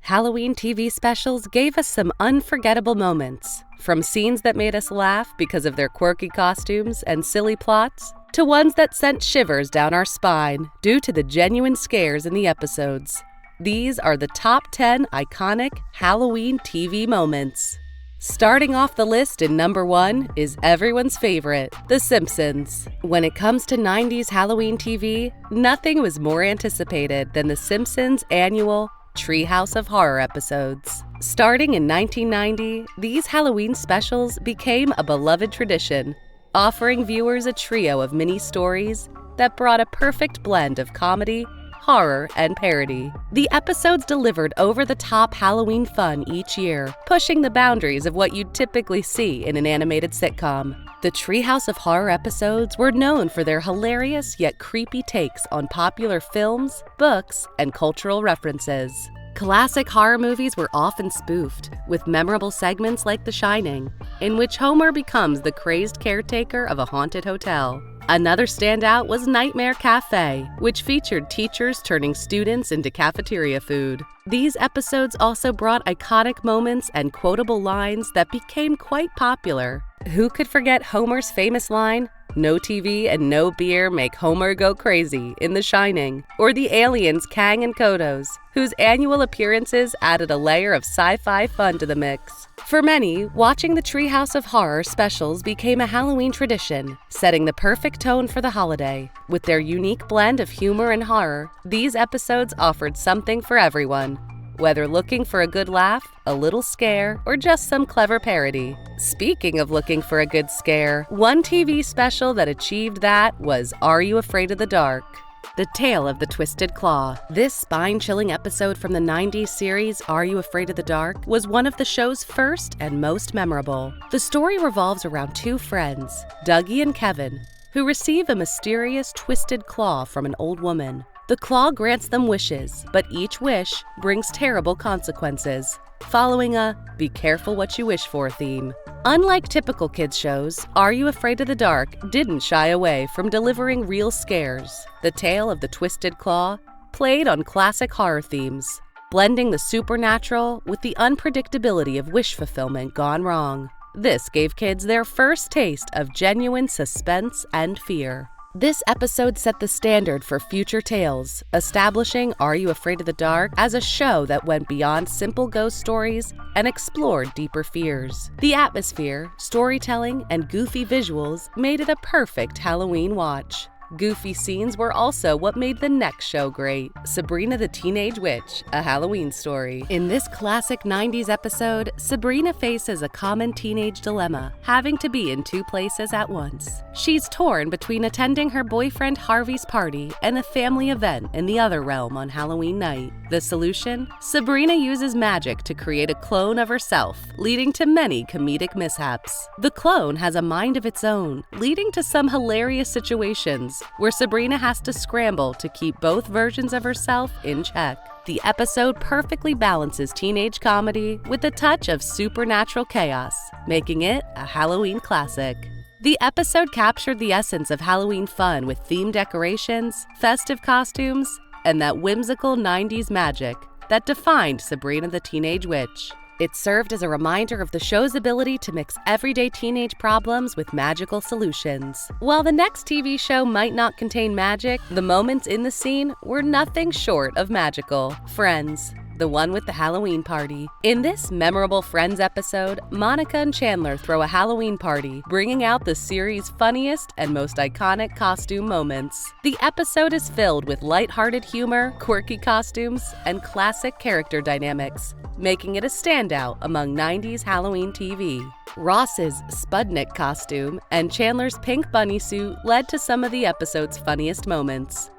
Halloween TV specials gave us some unforgettable moments, from scenes that made us laugh because of their quirky costumes and silly plots, to ones that sent shivers down our spine due to the genuine scares in the episodes. These are the top 10 iconic Halloween TV moments. Starting off the list in number 1 is everyone's favorite, The Simpsons. When it comes to 90s Halloween TV, nothing was more anticipated than The Simpsons' annual Treehouse of Horror episodes. Starting in 1990, these Halloween specials became a beloved tradition, offering viewers a trio of mini-stories that brought a perfect blend of comedy, horror, and parody. The episodes delivered over-the-top Halloween fun each year, pushing the boundaries of what you'd typically see in an animated sitcom. The Treehouse of Horror episodes were known for their hilarious yet creepy takes on popular films, books, and cultural references. Classic horror movies were often spoofed, with memorable segments like The Shining, in which Homer becomes the crazed caretaker of a haunted hotel. Another standout was Nightmare Cafe, which featured teachers turning students into cafeteria food. These episodes also brought iconic moments and quotable lines that became quite popular. Who could forget Homer's famous line, "No TV and no beer make Homer go crazy" in The Shining, or the aliens Kang and Kodos, whose annual appearances added a layer of sci-fi fun to the mix. For many, watching the Treehouse of Horror specials became a Halloween tradition, setting the perfect tone for the holiday. With their unique blend of humor and horror, these episodes offered something for everyone, whether looking for a good laugh, a little scare, or just some clever parody. Speaking of looking for a good scare, one TV special that achieved that was Are You Afraid of the Dark? The Tale of the Twisted Claw. This spine-chilling episode from the 90s series Are You Afraid of the Dark was one of the show's first and most memorable. The story revolves around two friends, Dougie and Kevin, who receive a mysterious twisted claw from an old woman. The claw grants them wishes, but each wish brings terrible consequences, following a "be careful what you wish for" theme. Unlike typical kids shows, Are You Afraid of the Dark didn't shy away from delivering real scares. The Tale of the Twisted Claw played on classic horror themes, blending the supernatural with the unpredictability of wish fulfillment gone wrong. This gave kids their first taste of genuine suspense and fear. This episode set the standard for future tales, establishing Are You Afraid of the Dark as a show that went beyond simple ghost stories and explored deeper fears. The atmosphere, storytelling, and goofy visuals made it a perfect Halloween watch. Goofy scenes were also what made the next show great, Sabrina the Teenage Witch, A Halloween Story. In this classic 90s episode, Sabrina faces a common teenage dilemma, having to be in two places at once. She's torn between attending her boyfriend Harvey's party and a family event in the other realm on Halloween night. The solution? Sabrina uses magic to create a clone of herself, leading to many comedic mishaps. The clone has a mind of its own, leading to some hilarious situations where Sabrina has to scramble to keep both versions of herself in check. The episode perfectly balances teenage comedy with a touch of supernatural chaos, making it a Halloween classic. The episode captured the essence of Halloween fun with themed decorations, festive costumes, and that whimsical 90s magic that defined Sabrina the Teenage Witch. It served as a reminder of the show's ability to mix everyday teenage problems with magical solutions. While the next TV show might not contain magic, the moments in the scene were nothing short of magical. Friends, the one with the Halloween party. In this memorable Friends episode, Monica and Chandler throw a Halloween party, bringing out the series' funniest and most iconic costume moments. The episode is filled with lighthearted humor, quirky costumes, and classic character dynamics, making it a standout among 90s Halloween TV. Ross's Spudnik costume and Chandler's pink bunny suit led to some of the episode's funniest moments.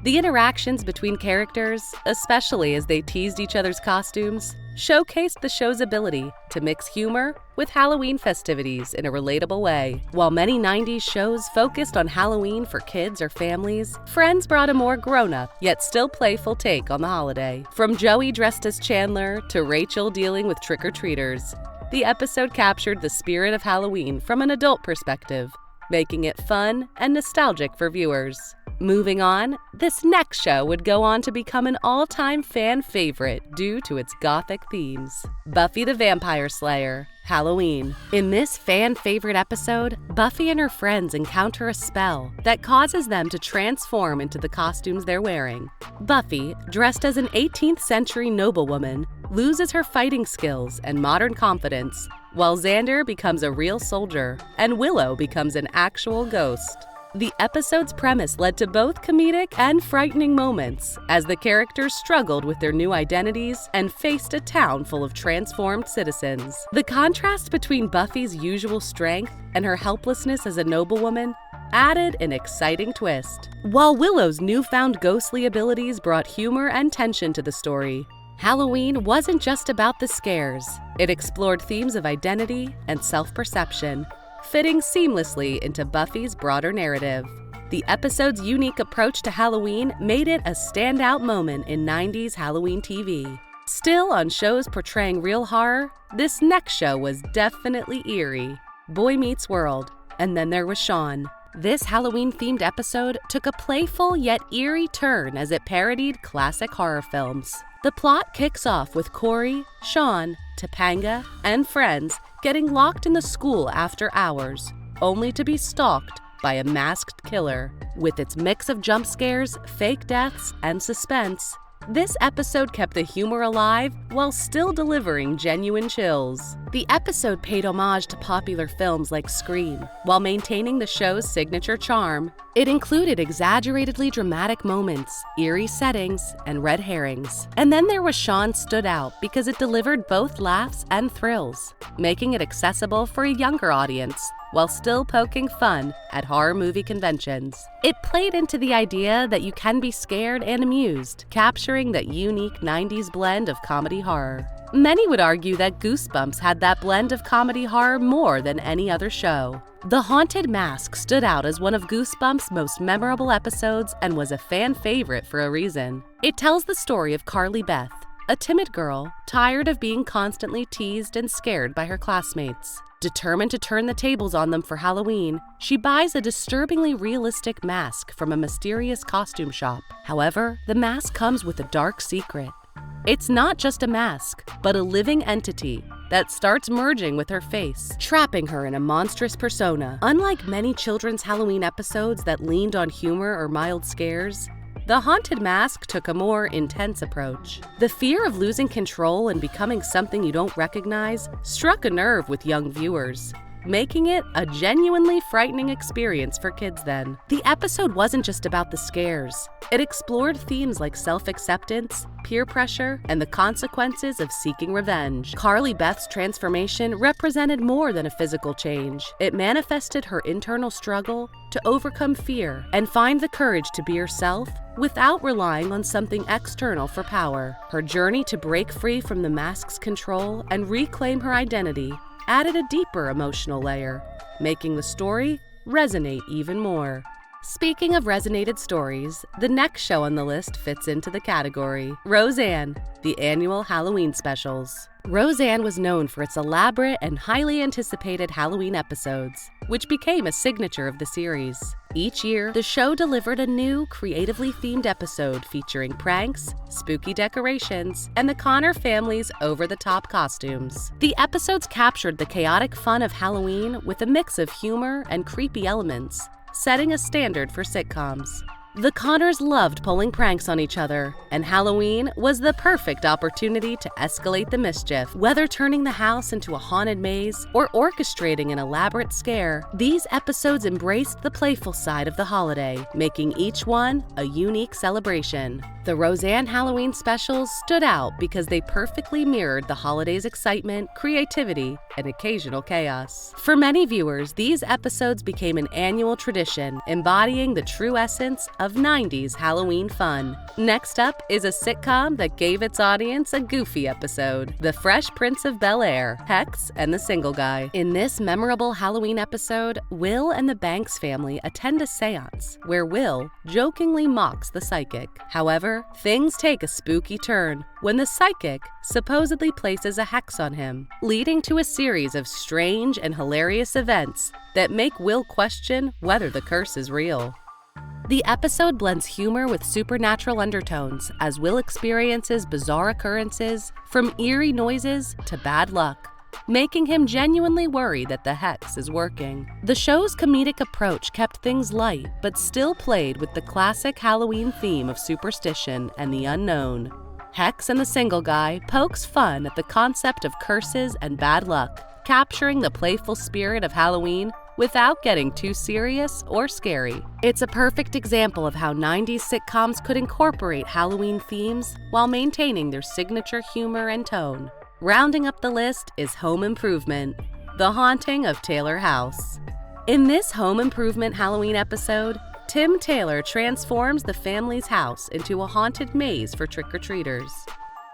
The interactions between characters, especially as they teased each other's costumes, showcased the show's ability to mix humor with Halloween festivities in a relatable way. While many 90s shows focused on Halloween for kids or families, Friends brought a more grown-up, yet still playful take on the holiday. From Joey dressed as Chandler to Rachel dealing with trick-or-treaters, the episode captured the spirit of Halloween from an adult perspective, making it fun and nostalgic for viewers. Moving on, this next show would go on to become an all-time fan favorite due to its gothic themes. Buffy the Vampire Slayer, Halloween. In this fan-favorite episode, Buffy and her friends encounter a spell that causes them to transform into the costumes they're wearing. Buffy, dressed as an 18th century noblewoman, loses her fighting skills and modern confidence, while Xander becomes a real soldier and Willow becomes an actual ghost. The episode's premise led to both comedic and frightening moments as the characters struggled with their new identities and faced a town full of transformed citizens. The contrast between Buffy's usual strength and her helplessness as a noblewoman added an exciting twist, while Willow's newfound ghostly abilities brought humor and tension to the story. Halloween wasn't just about the scares. It explored themes of identity and self-perception, fitting seamlessly into Buffy's broader narrative. The episode's unique approach to Halloween made it a standout moment in 90s Halloween TV. Still on shows portraying real horror, this next show was definitely eerie. Boy Meets World, and then there was Shaun. This Halloween-themed episode took a playful yet eerie turn as it parodied classic horror films. The plot kicks off with Corey, Shaun, Topanga, and friends getting locked in the school after hours, only to be stalked by a masked killer. With its mix of jump scares, fake deaths, and suspense, this episode kept the humor alive while still delivering genuine chills. The episode paid homage to popular films like Scream, while maintaining the show's signature charm. It included exaggeratedly dramatic moments, eerie settings, and red herrings. And then there was Shaun stood out because it delivered both laughs and thrills, making it accessible for a younger audience while still poking fun at horror movie conventions. It played into the idea that you can be scared and amused, capturing that unique 90s blend of comedy horror. Many would argue that Goosebumps had that blend of comedy horror more than any other show. The Haunted Mask stood out as one of Goosebumps' most memorable episodes and was a fan favorite for a reason. It tells the story of Carly Beth, a timid girl tired of being constantly teased and scared by her classmates. Determined to turn the tables on them for Halloween, she buys a disturbingly realistic mask from a mysterious costume shop. However, the mask comes with a dark secret. It's not just a mask, but a living entity that starts merging with her face, trapping her in a monstrous persona. Unlike many children's Halloween episodes that leaned on humor or mild scares, The Haunted Mask took a more intense approach. The fear of losing control and becoming something you don't recognize struck a nerve with young viewers, making it a genuinely frightening experience for kids then. The episode wasn't just about the scares. It explored themes like self-acceptance, peer pressure, and the consequences of seeking revenge. Carly Beth's transformation represented more than a physical change. It manifested her internal struggle to overcome fear and find the courage to be herself without relying on something external for power. Her journey to break free from the mask's control and reclaim her identity added a deeper emotional layer, making the story resonate even more. Speaking of resonated stories, the next show on the list fits into the category. Roseanne, the annual Halloween specials. Roseanne was known for its elaborate and highly anticipated Halloween episodes, which became a signature of the series. Each year, the show delivered a new, creatively themed episode featuring pranks, spooky decorations, and the Connor family's over-the-top costumes. The episodes captured the chaotic fun of Halloween with a mix of humor and creepy elements, setting a standard for sitcoms. The Connors loved pulling pranks on each other, and Halloween was the perfect opportunity to escalate the mischief. Whether turning the house into a haunted maze or orchestrating an elaborate scare, these episodes embraced the playful side of the holiday, making each one a unique celebration. The Roseanne Halloween specials stood out because they perfectly mirrored the holiday's excitement, creativity, and occasional chaos. For many viewers, these episodes became an annual tradition, embodying the true essence of 90s Halloween fun. Next up is a sitcom that gave its audience a goofy episode, The Fresh Prince of Bel-Air, Hex and the Single Guy. In this memorable Halloween episode, Will and the Banks family attend a seance, where Will jokingly mocks the psychic. However, things take a spooky turn when the psychic supposedly places a hex on him, leading to a series of strange and hilarious events that make Will question whether the curse is real. The episode blends humor with supernatural undertones as Will experiences bizarre occurrences, from eerie noises to bad luck, making him genuinely worry that the hex is working. The show's comedic approach kept things light, but still played with the classic Halloween theme of superstition and the unknown. Hex and the Single Guy pokes fun at the concept of curses and bad luck, capturing the playful spirit of Halloween without getting too serious or scary. It's a perfect example of how 90s sitcoms could incorporate Halloween themes while maintaining their signature humor and tone. Rounding up the list is Home Improvement, The Haunting of Taylor House. In this Home Improvement Halloween episode, Tim Taylor transforms the family's house into a haunted maze for trick-or-treaters.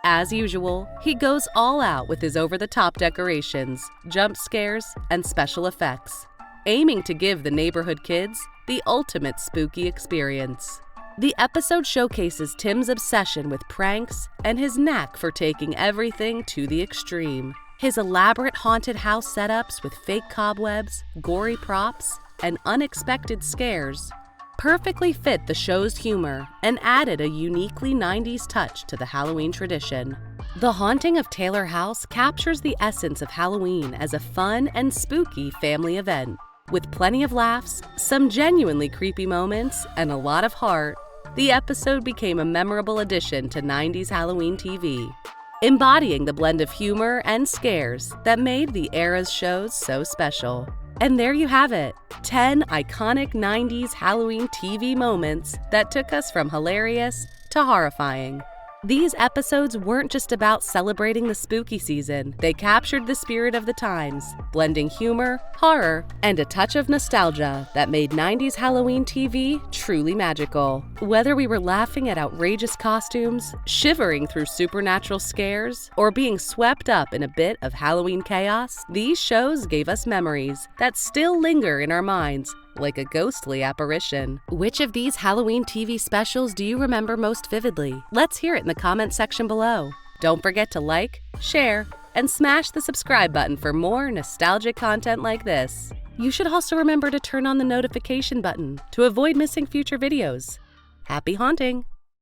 As usual, he goes all out with his over-the-top decorations, jump scares, and special effects, aiming to give the neighborhood kids the ultimate spooky experience. The episode showcases Tim's obsession with pranks and his knack for taking everything to the extreme. His elaborate haunted house setups with fake cobwebs, gory props, and unexpected scares perfectly fit the show's humor and added a uniquely 90s touch to the Halloween tradition. The Haunting of Taylor House captures the essence of Halloween as a fun and spooky family event. With plenty of laughs, some genuinely creepy moments, and a lot of heart, the episode became a memorable addition to 90s Halloween TV, embodying the blend of humor and scares that made the era's shows so special. And there you have it, 10 iconic 90s Halloween TV moments that took us from hilarious to horrifying. These episodes weren't just about celebrating the spooky season. They captured the spirit of the times, blending humor, horror, and a touch of nostalgia that made 90s Halloween TV truly magical. Whether we were laughing at outrageous costumes, shivering through supernatural scares, or being swept up in a bit of Halloween chaos, these shows gave us memories that still linger in our minds like a ghostly apparition. Which of these Halloween TV specials do you remember most vividly? Let's hear it in the comment section below. Don't forget to like, share, and smash the subscribe button for more nostalgic content like this. You should also remember to turn on the notification button to avoid missing future videos. Happy haunting!